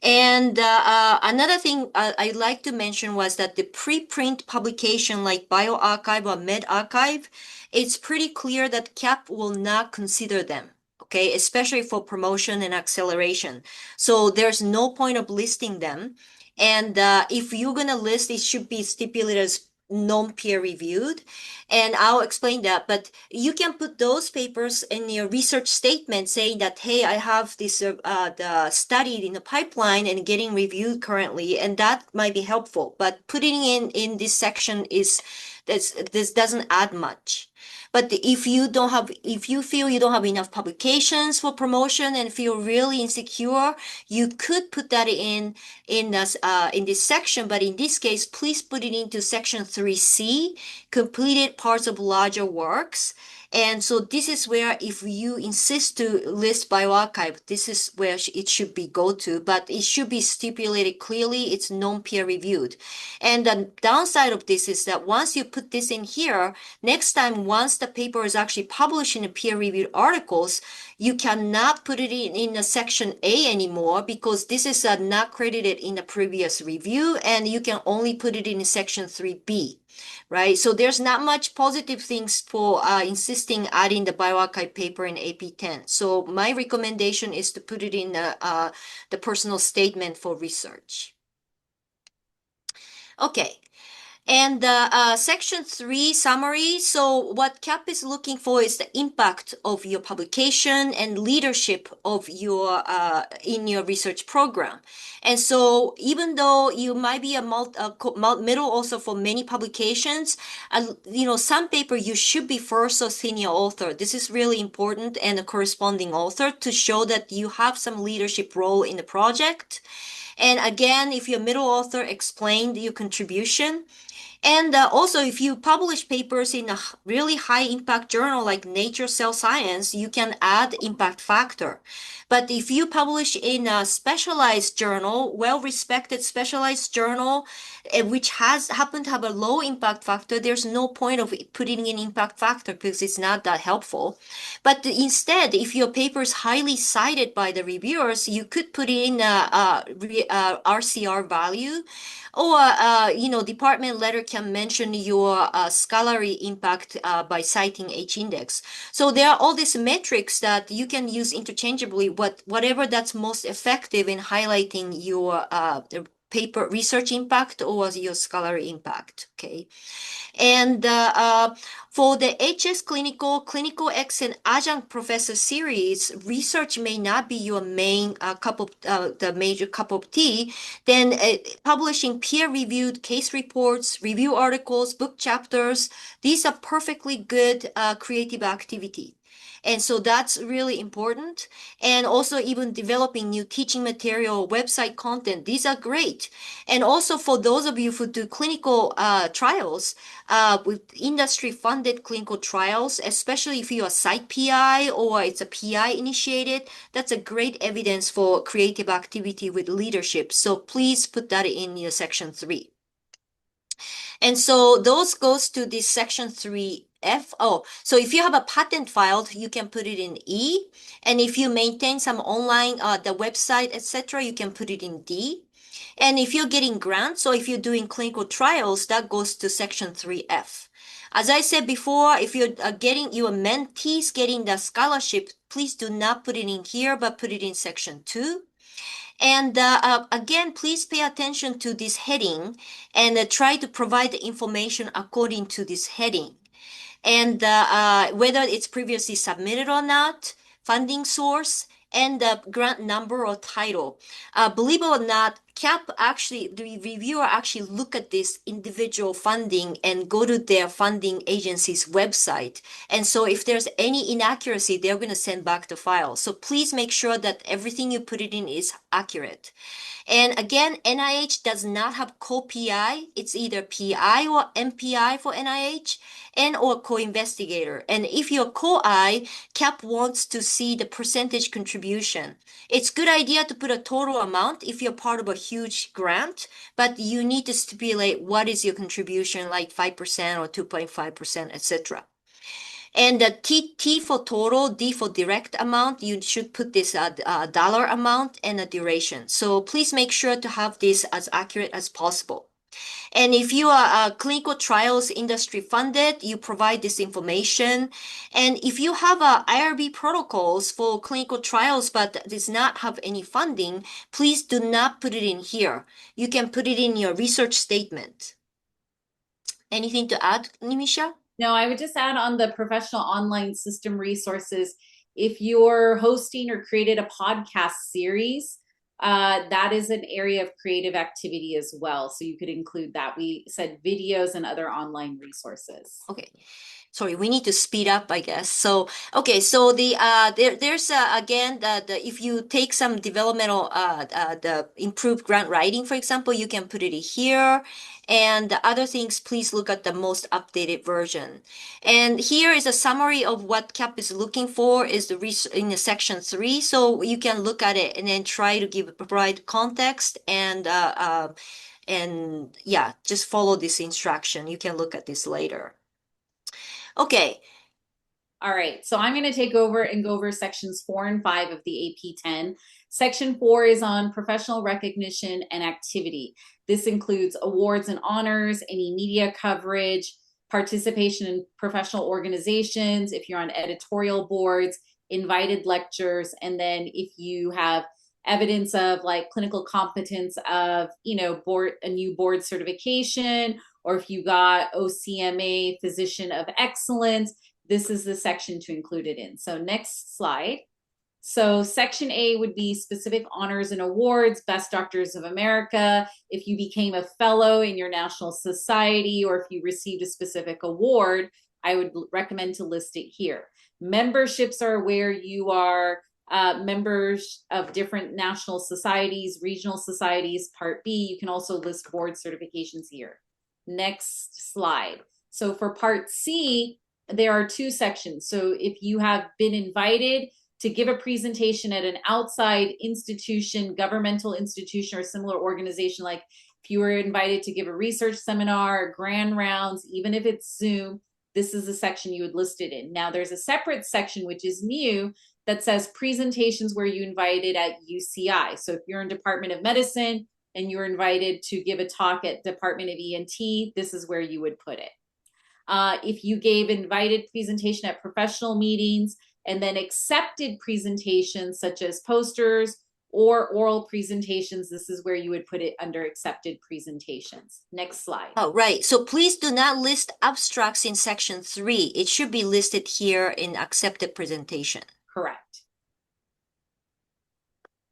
Speaker 2: And another thing I'd like to mention was that the preprint publication like bioRxiv or medRxiv, it's pretty clear that CAP will not consider them. Okay, especially for promotion and acceleration. So there's no point of listing them. And if you're going to list, it should be stipulated as non-peer reviewed. And I'll explain that. But you can put those papers in your research statement saying that, hey, I have this the studied in the pipeline and getting reviewed currently. And that might be helpful. But putting in this section this doesn't add much. But if you feel you don't have enough publications for promotion and feel really insecure, you could put that in this section. But in this case, please put it into section 3C, completed parts of larger works. And so this is where if you insist to list bioRxiv, this is where it should be go to, but it should be stipulated clearly it's non-peer reviewed. And the downside of this is that once you put this in here, next time, once the paper is actually published in a peer-reviewed articles, you cannot put it in a section A anymore because this is not credited in the previous review, and you can only put it in section 3B. right? So there's not much positive things for insisting adding the bioarchive paper in AP10. So my recommendation is to put it in the personal statement for research. Okay. And section 3 summary. So what CAP is looking for is the impact of your publication and leadership of your in your research program. And so even though you might be a middle author for many publications, some paper you should be first or senior author. This is really important, and a corresponding author to show that you have some leadership role in the project. And again, if you're middle author, explain your contribution. And also, if you publish papers in a really high impact journal like Nature Cell Science, you can add impact factor. But if you publish in a specialized journal, well-respected specialized journal, which has happened to have a low impact factor, there's no point of putting in impact factor because it's not that helpful. But instead, if your paper is highly cited by the reviewers, you could put in RCR value, or department letter can mention your scholarly impact by citing H-index. So there are all these metrics that you can use interchangeably, whatever that's most effective in highlighting your paper research impact or your scholarly impact. Okay. And for the HS Clinical X and Adjunct Professor series, research may not be your main the major cup of tea. Then publishing peer-reviewed case reports, review articles, book chapters, these are perfectly good creative activity. And so that's really important. And also even developing new teaching material, website content, these are great. And also for those of you who do clinical trials, with industry-funded clinical trials, especially if you're a site PI or it's a PI initiated, that's a great evidence for creative activity with leadership. So please put that in your section 3. And so those goes to this section 3F. Oh, so if you have a patent filed, you can put it in E. And if you maintain some online, the website, etc., you can put it in D. And if you're getting grants, or if you're doing clinical trials, that goes to section 3F. As I said before, if you're getting your mentees getting the scholarship, please do not put it in here, but put it in section 2. And again, please pay attention to this heading and try to provide the information according to this heading. And whether it's previously submitted or not, funding source, and the grant number or title. Believe it or not, the reviewer actually look at this individual funding and go to their funding agency's website. And so if there's any inaccuracy, they're going to send back the file. So please make sure that everything you put it in is accurate. And again, NIH does not have co-PI. It's either PI or MPI for NIH and or co-investigator. And if you're co-I, CAP wants to see the percentage contribution. It's good idea to put a total amount if you're part of a huge grant, but you need to stipulate what is your contribution, like 5% or 2.5%, etc. And the T for total, D for direct amount, you should put this dollar amount and a duration. So please make sure to have this as accurate as possible. And if you are clinical trials industry funded, you provide this information. And if you have IRB protocols for clinical trials but does not have any funding, please do not put it in here. You can put it in your research statement. Anything to add, Nimisha?
Speaker 3: No, I would just add on the professional online system resources. If you're hosting or created a podcast series, that is an area of creative activity as well. So you could include that. We said videos and other online resources.
Speaker 2: Okay. Sorry, we need to speed up, I guess. So, okay, so there's again if you take some developmental the improved grant writing, for example, you can put it here. And the other things, please look at the most updated version. And here is a summary of what CAP is looking for is in the section 3. So you can look at it and then try to provide context and yeah, just follow this instruction. You can look at this later. Okay.
Speaker 3: All right, so I'm going to take over and go over sections 4 and 5 of the AP 10. Section 4 is on professional recognition and activity. This includes awards and honors, any media coverage, participation in professional organizations, if you're on editorial boards, invited lectures, and then if you have evidence of like clinical competence of, a new board certification, or if you got OCMA Physician of Excellence, this is the section to include it in. So next slide. So section A would be specific honors and awards, Best Doctors of America. If you became a fellow in your national society, or if you received a specific award, I would recommend to list it here. Memberships are where you are members of different national societies, regional societies, Part B. You can also list board certifications here. Next slide. So for Part C, there are 2 sections. So if you have been invited to give a presentation at an outside institution, governmental institution, or similar organization, like if you were invited to give a research seminar, grand rounds, even if it's Zoom, this is the section you would list it in. Now there's a separate section, which is new, that says presentations where you invited at UCI. So if you're in Department of Medicine and you're invited to give a talk at Department of ENT, this is where you would put it. If you gave invited presentation at professional meetings and then accepted presentations such as posters or oral presentations, this is where you would put it under accepted presentations. Next slide.
Speaker 2: Oh, right. So please do not list abstracts in section 3. It should be listed here in accepted presentation.
Speaker 3: Correct.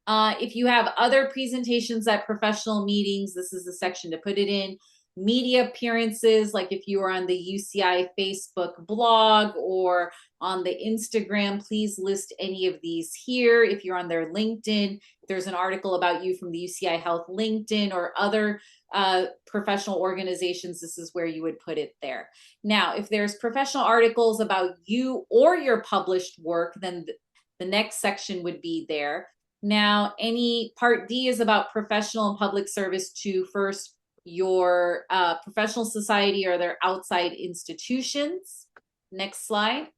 Speaker 3: If you have other presentations at professional meetings, this is the section to put it in. Media appearances, like if you are on the UCI Facebook blog or on the Instagram, please list any of these here. If you're on their LinkedIn, if there's an article about you from the UCI Health LinkedIn or other professional organizations, this is where you would put it there. Now, if there's professional articles about you or your published work, then the next section would be there. Now, any Part D is about professional and public service to first your professional society or their outside institutions. Next slide.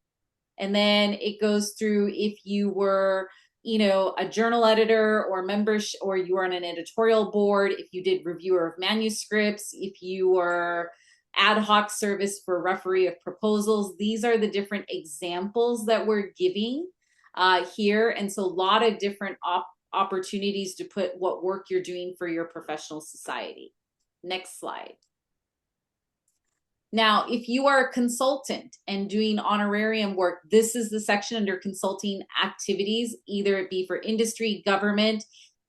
Speaker 3: And then it goes through if you were, a journal editor or membership, or you were on an editorial board, if you did reviewer of manuscripts, if you were ad hoc service for referee of proposals. These are the different examples that we're giving here. And so a lot of different opportunities to put what work you're doing for your professional society. Next slide. Now, if you are a consultant and doing honorarium work, this is the section under consulting activities, either it be for industry, government,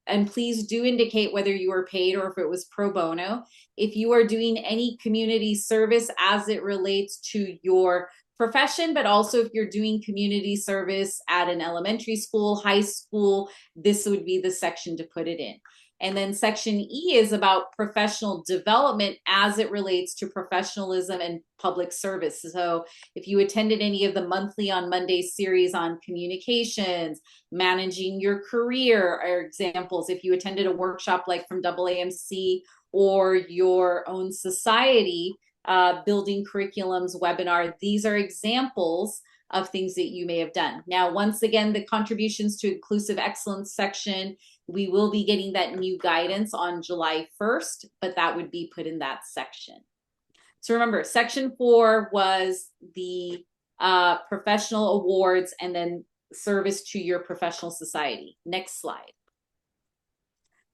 Speaker 3: and please do indicate whether you were paid or if it was pro bono. If you are doing any community service as it relates to your profession, but also if you're doing community service at an elementary school, high school, this would be the section to put it in. And then section E is about professional development as it relates to professionalism and public service. So if you attended any of the monthly on Monday series on communications, managing your career are examples. If you attended a workshop like from AAMC or your own society, building curriculums webinar, these are examples of things that you may have done. Now, once again, the contributions to inclusive excellence section, we will be getting that new guidance on July 1st, but that would be put in that section. So remember, section 4 was the professional awards and then service to your professional society. Next slide.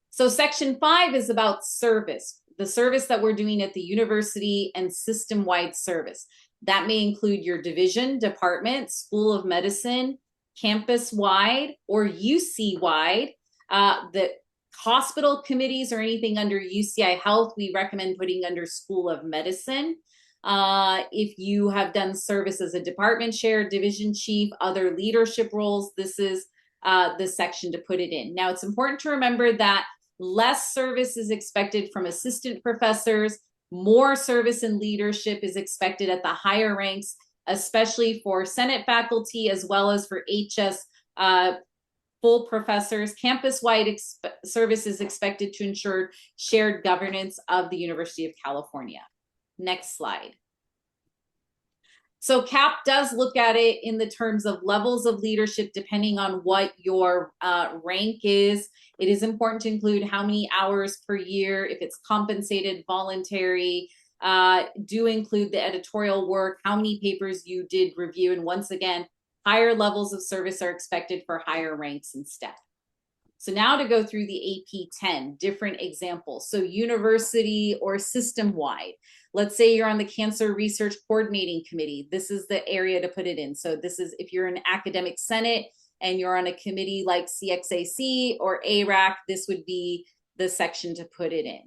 Speaker 3: So section 5 is about service, the service that we're doing at the university and system-wide service. That may include your division, department, school of medicine, campus-wide or UC-wide. The hospital committees or anything under UCI Health, we recommend putting under School of Medicine. If you have done service as a department chair, division chief, other leadership roles, this is the section to put it in. Now, it's important to remember that less service is expected from assistant professors. More service and leadership is expected at the higher ranks, especially for Senate faculty as well as for HS full professors. Campus-wide service is expected to ensure shared governance of the University of California. Next slide. So CAP does look at it in the terms of levels of leadership depending on what your rank is. It is important to include how many hours per year, if it's compensated, voluntary, do include the editorial work, how many papers you did review. And once again, higher levels of service are expected for higher ranks instead. So now to go through the AP 10, different examples. So university or system-wide. Let's say you're on the Cancer Research Coordinating Committee. This is the area to put it in. So this is if you're an academic senate and you're on a committee like CXAC or ARAC, this would be the section to put it in.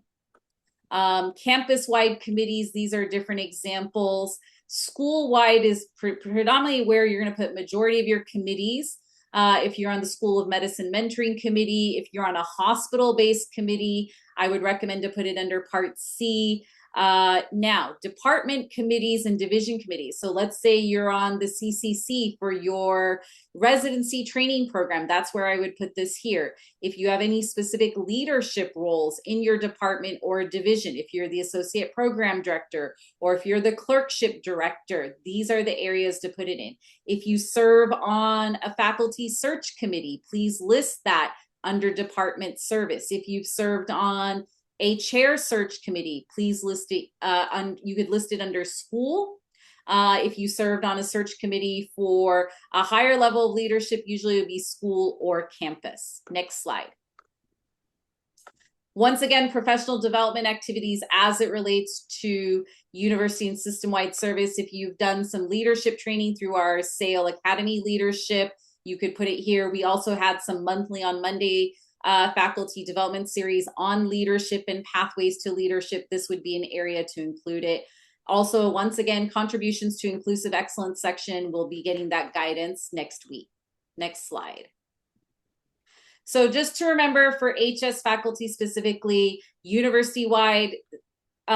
Speaker 3: Campus-wide committees, these are different examples. School-wide is predominantly where you're going to put majority of your committees. If you're on the School of Medicine Mentoring Committee, if you're on a hospital-based committee, I would recommend to put it under Part C. Now, department committees and division committees. So let's say you're on the CCC for your residency training program. That's where I would put this here. If you have any specific leadership roles in your department or division, if you're the associate program director, or if you're the clerkship director, these are the areas to put it in. If you serve on a faculty search committee, please list that under department service. If you've served on a chair search committee, please list it, you could list it under school. If you served on a search committee for a higher level of leadership, usually it would be school or campus. Next slide. Once again, professional development activities as it relates to university and system-wide service. If you've done some leadership training through our SAIL Academy leadership, you could put it here. We also had some monthly on Monday faculty development series on leadership and pathways to leadership. This would be an area to include it. Also, once again, contributions to inclusive excellence section, we'll be getting that guidance next week. Next slide. So just to remember for HS faculty specifically, university-wide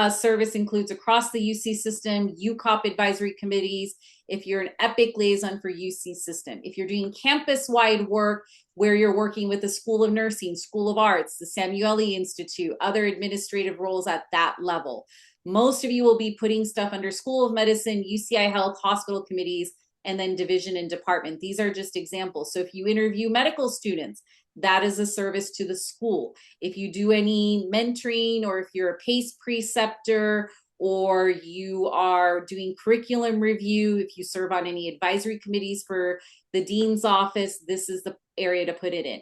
Speaker 3: service includes across the UC system, UCOP advisory committees, if you're an EPIC liaison for UC system. If you're doing campus-wide work where you're working with the School of Nursing, School of Arts, the Samueli Institute, other administrative roles at that level. Most of you will be putting stuff under School of Medicine, UCI Health, hospital committees, and then division and department. These are just examples. So if you interview medical students, that is a service to the school. If you do any mentoring, or if you're a PACE preceptor, or you are doing curriculum review, if you serve on any advisory committees for the dean's office, this is the area to put it in.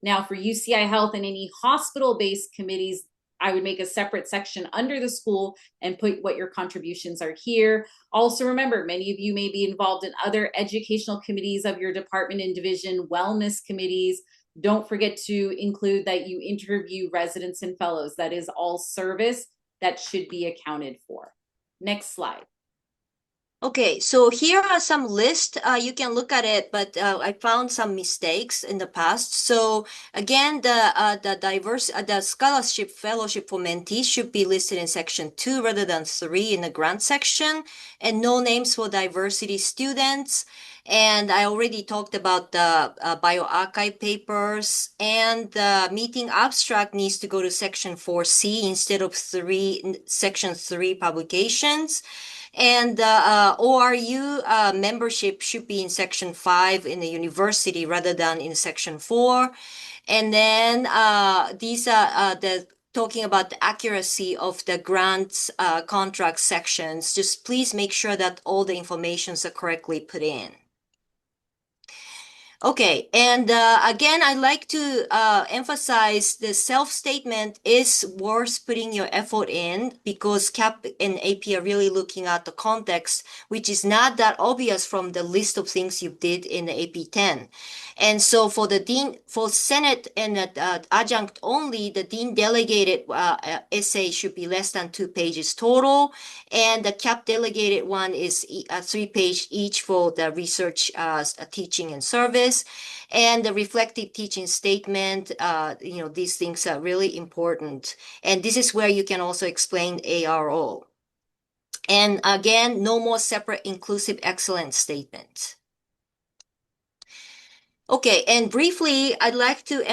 Speaker 3: Now for UCI Health and any hospital-based committees, I would make a separate section under the school and put what your contributions are here. Also remember, many of you may be involved in other educational committees of your department and division, wellness committees. Don't forget to include that you interview residents and fellows. That is all service that should be accounted for. Next slide.
Speaker 2: Okay, so here are some lists. You can look at it, but I found some mistakes in the past. So again, the scholarship fellowship for mentees should be listed in section 2 rather than 3 in the grant section, and no names for diversity students. And I already talked about the bioarchive papers, and the meeting abstract needs to go to section 4C instead of section 3 publications. And ORU membership should be in section 5 in the university rather than in section 4. And then these are talking about the accuracy of the grants contract sections. Just please make sure that all the informations are correctly put in. Okay, and again, I'd like to emphasize the self-statement is worth putting your effort in, because CAP and AP are really looking at the context, which is not that obvious from the list of things you did in the AP 10. And so for the dean, for Senate and adjunct only, the dean delegated essay should be less than 2 pages total, and the CAP delegated one is 3 page each for the research, teaching and service. And the reflective teaching statement, these things are really important. And this is where you can also explain ARO. And again, no more separate inclusive excellence statement. Okay, and briefly, I'd like to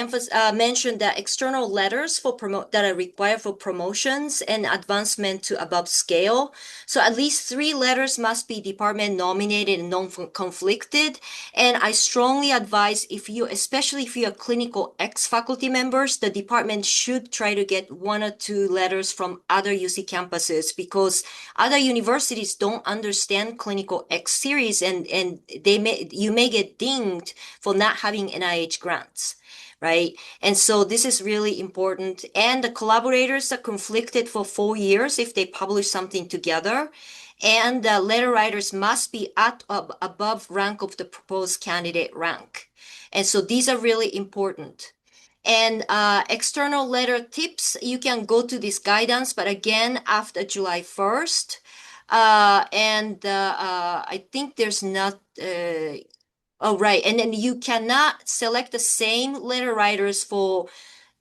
Speaker 2: mention that external letters that are required for promotions and advancement to above scale. So at least 3 letters must be department nominated and non-conflicted. And I strongly advise especially if you are clinical ex-faculty members, the department should try to get 1 or 2 letters from other UC campuses, because other universities don't understand clinical X series, and you may get dinged for not having NIH grants, right? And so this is really important. And the collaborators are conflicted for 4 years if they publish something together. And the letter writers must be above rank of the proposed candidate rank. And so these are really important. And external letter tips, you can go to this guidance, but again, after July 1st. I think there's not, oh, right. And then you cannot select the same letter writers for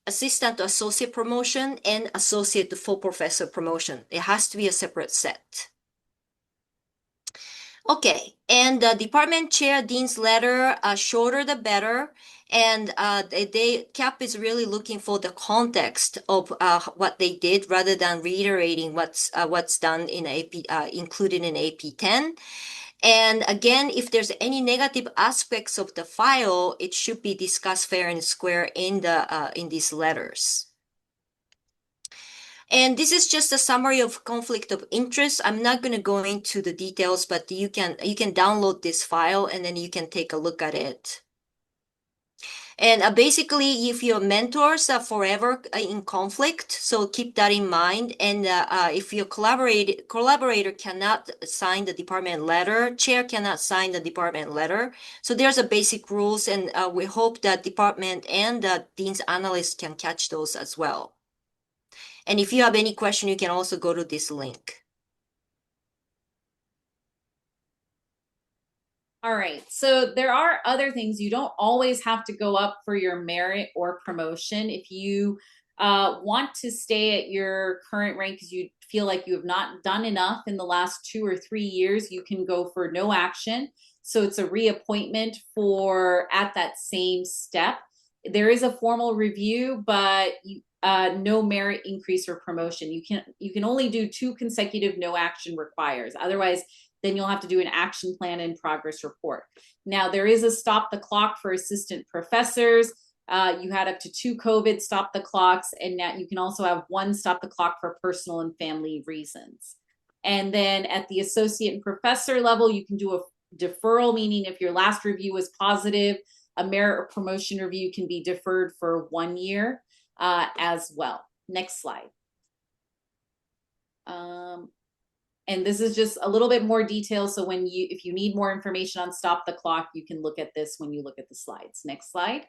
Speaker 2: assistant to associate promotion and associate to full professor promotion. It has to be a separate set. Okay, and the department chair dean's letter, shorter the better. And CAP is really looking for the context of what they did rather than reiterating what's done in AP, included in AP 10. And again, if there's any negative aspects of the file, it should be discussed fair and square in these letters. And this is just a summary of conflict of interest. I'm not going to go into the details, but you can download this file and then you can take a look at it. And basically, if your mentors are forever in conflict, so keep that in mind. And if your collaborator cannot sign the department letter, chair cannot sign the department letter. So there's a basic rules, and we hope that department and the dean's analyst can catch those as well. And if you have any question, you can also go to this link.
Speaker 3: All right, so there are other things. You don't always have to go up for your merit or promotion. If you want to stay at your current rank because you feel like you have not done enough in the last 2 or 3 years, you can go for no action. So it's a reappointment at that same step. There is a formal review, but no merit increase or promotion. You can only do 2 consecutive no action requires. Otherwise, then you'll have to do an action plan and progress report. Now, there is a stop the clock for assistant professors. You had up to 2 COVID stop the clocks, and now you can also have 1 stop the clock for personal and family reasons. And then at the associate and professor level, you can do a deferral, meaning if your last review was positive, a merit or promotion review can be deferred for 1 year as well. Next slide. And this is just a little bit more detail. So if you need more information on stop the clock, you can look at this when you look at the slides. Next slide.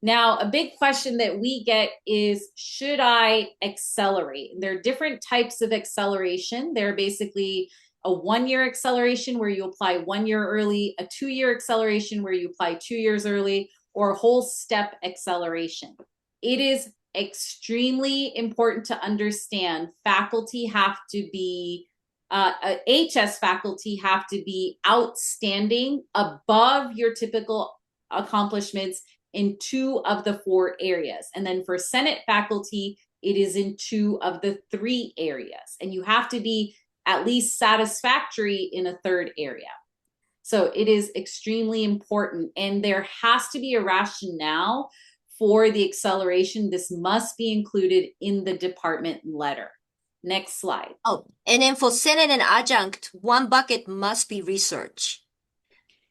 Speaker 3: Now, a big question that we get is, should I accelerate? There are different types of acceleration. They're basically a 1-year acceleration where you apply 1 year early, a 2-year acceleration where you apply 2 years early, or a whole step acceleration. It is extremely important to understand faculty have to be HS faculty have to be outstanding above your typical accomplishments in 2 of the 4 areas. And then for Senate faculty, it is in 2 of the 3 areas. And you have to be at least satisfactory in a 3rd area. So it is extremely important. And there has to be a rationale for the acceleration. This must be included in the department letter. Next slide.
Speaker 2: Oh, and then for Senate and adjunct, 1 bucket must be research.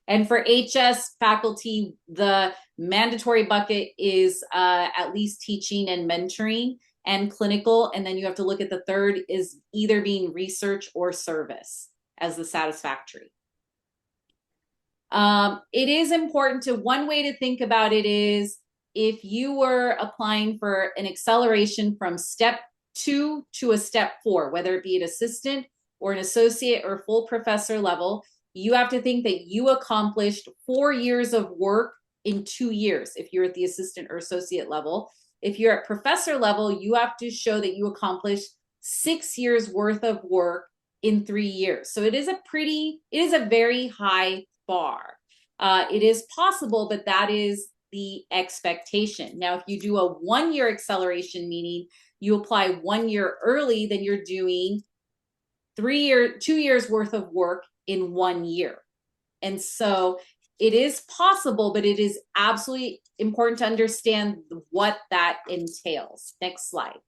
Speaker 3: And for HS faculty, the mandatory bucket is at least teaching and mentoring and clinical. And then you have to look at the 3rd is either being research or service as the satisfactory. It is important one way to think about it is if you were applying for an acceleration from step 2 to a step 4, whether it be an assistant or an associate or full professor level, you have to think that you accomplished 4 years of work in 2 years if you're at the assistant or associate level. If you're at professor level, you have to show that you accomplished 6 years worth of work in 3 years. So it is a very high bar. It is possible, but that is the expectation. Now, if you do a 1-year acceleration, meaning you apply 1 year early, then you're doing 2 years worth of work in 1 year. And so it is possible, but it is absolutely important to understand what that entails. Next slide.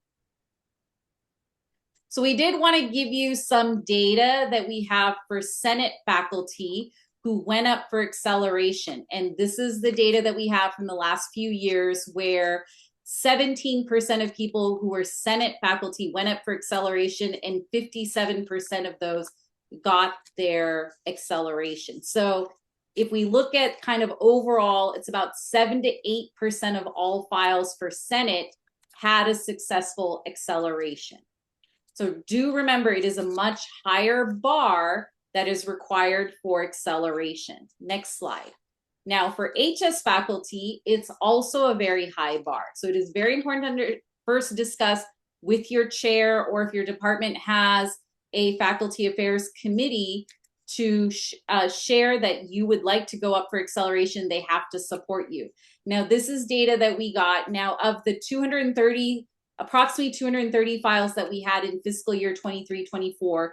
Speaker 3: So we did want to give you some data that we have for Senate faculty who went up for acceleration. And this is the data that we have from the last few years, where 17% of people who were Senate faculty went up for acceleration, and 57% of those got their acceleration. So if we look at kind of overall, it's about 7 to 8% of all files for Senate had a successful acceleration. So do remember, it is a much higher bar that is required for acceleration. Next slide. Now for HS faculty, it's also a very high bar. So it is very important to first discuss with your chair, or if your department has a faculty affairs committee, to share that you would like to go up for acceleration. They have to support you. Now, this is data that we got. Now, of the approximately 230 files that we had in fiscal year 23-24,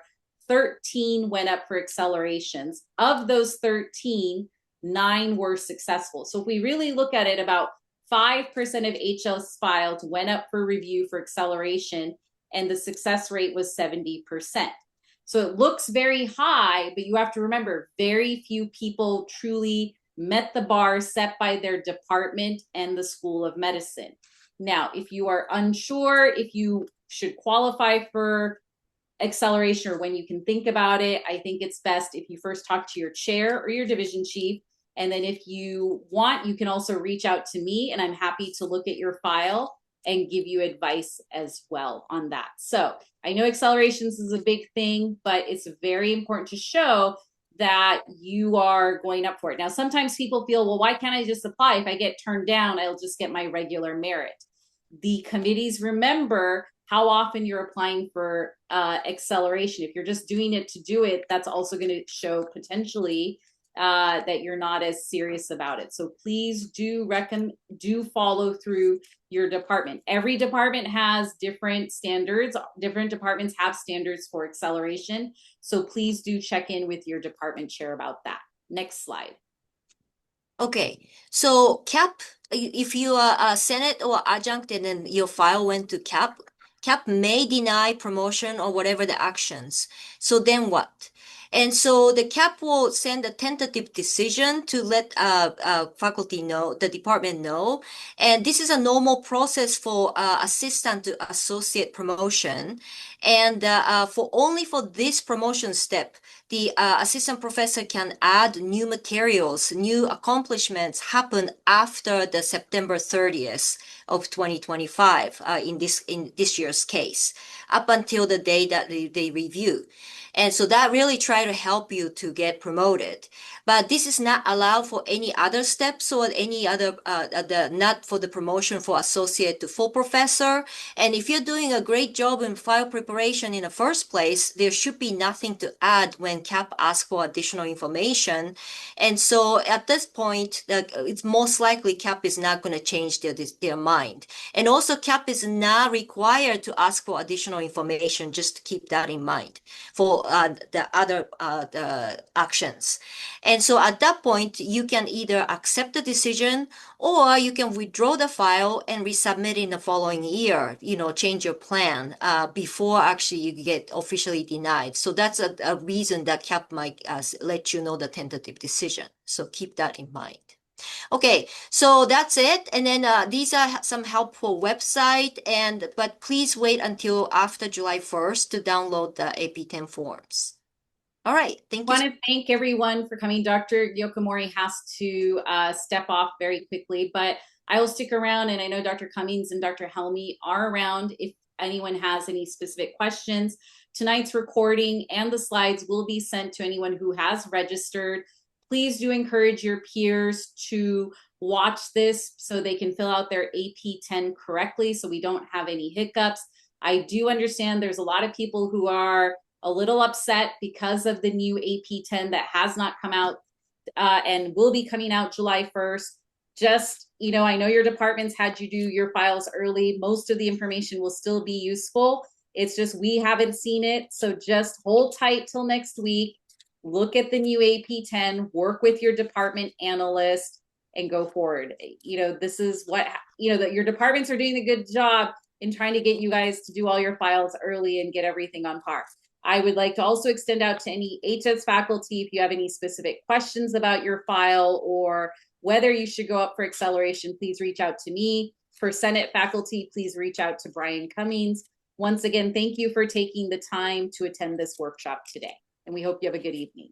Speaker 3: 13 went up for accelerations. Of those 13, 9 were successful. So if we really look at it, about 5% of HS files went up for review for acceleration, and the success rate was 70%. So it looks very high, but you have to remember, very few people truly met the bar set by their department and the School of Medicine. Now, if you are unsure if you should qualify for acceleration or when you can think about it, I think it's best if you first talk to your chair or your division chief. And then if you want, you can also reach out to me, and I'm happy to look at your file and give you advice as well on that. So I know accelerations is a big thing, but it's very important to show that you are going up for it. Now, sometimes people feel, well, why can't I just apply? If I get turned down, I'll just get my regular merit. The committees remember how often you're applying for acceleration. If you're just doing it to do it, that's also going to show potentially that you're not as serious about it. So please do follow through your department. Every department has different standards. Different departments have standards for acceleration. So please do check in with your department chair about that. Next slide.
Speaker 2: Okay, so CAP, if you are a Senate or adjunct and then your file went to CAP, CAP may deny promotion or whatever the actions. So then what? And so the CAP will send a tentative decision to let faculty know, the department know. And this is a normal process for assistant to associate promotion. And only for this promotion step, the assistant professor can add new materials, new accomplishments happen after the September 30th of 2025 in this year's case, up until the day that they review. And so that really try to help you to get promoted. But this is not allowed for any other steps or any other, not for the promotion for associate to full professor. And if you're doing a great job in file preparation in the first place, there should be nothing to add when CAP asks for additional information. And so at this point, it's most likely CAP is not going to change their mind. And also CAP is not required to ask for additional information, just to keep that in mind for the other the actions. And so at that point, you can either accept the decision or you can withdraw the file and resubmit in the following year, change your plan before actually you get officially denied. So that's a reason that CAP might let you know the tentative decision. So keep that in mind. Okay, so that's it. And then these are some helpful website, but please wait until after July 1st to download the AP10 forms. All right, thank you.
Speaker 3: I want to thank everyone for coming. Dr. Yokomori has to step off very quickly, but I will stick around, and I know Dr. Cummings and Dr. Helmy are around if anyone has any specific questions. Tonight's recording and the slides will be sent to anyone who has registered. Please do encourage your peers to watch this so they can fill out their AP10 correctly so we don't have any hiccups. I do understand there's a lot of people who are a little upset because of the new AP10 that has not come out and will be coming out July 1st. Just, I know your departments had you do your files early. Most of the information will still be useful. It's just we haven't seen it. So just hold tight till next week. Look at the new AP10, work with your department analyst, and go forward. This is what, that your departments are doing a good job in trying to get you guys to do all your files early and get everything on par. I would like to also extend out to any HS faculty if you have any specific questions about your file or whether you should go up for acceleration, please reach out to me. For Senate faculty, please reach out to Brian Cummings. Once again, thank you for taking the time to attend this workshop today, and we hope you have a good evening.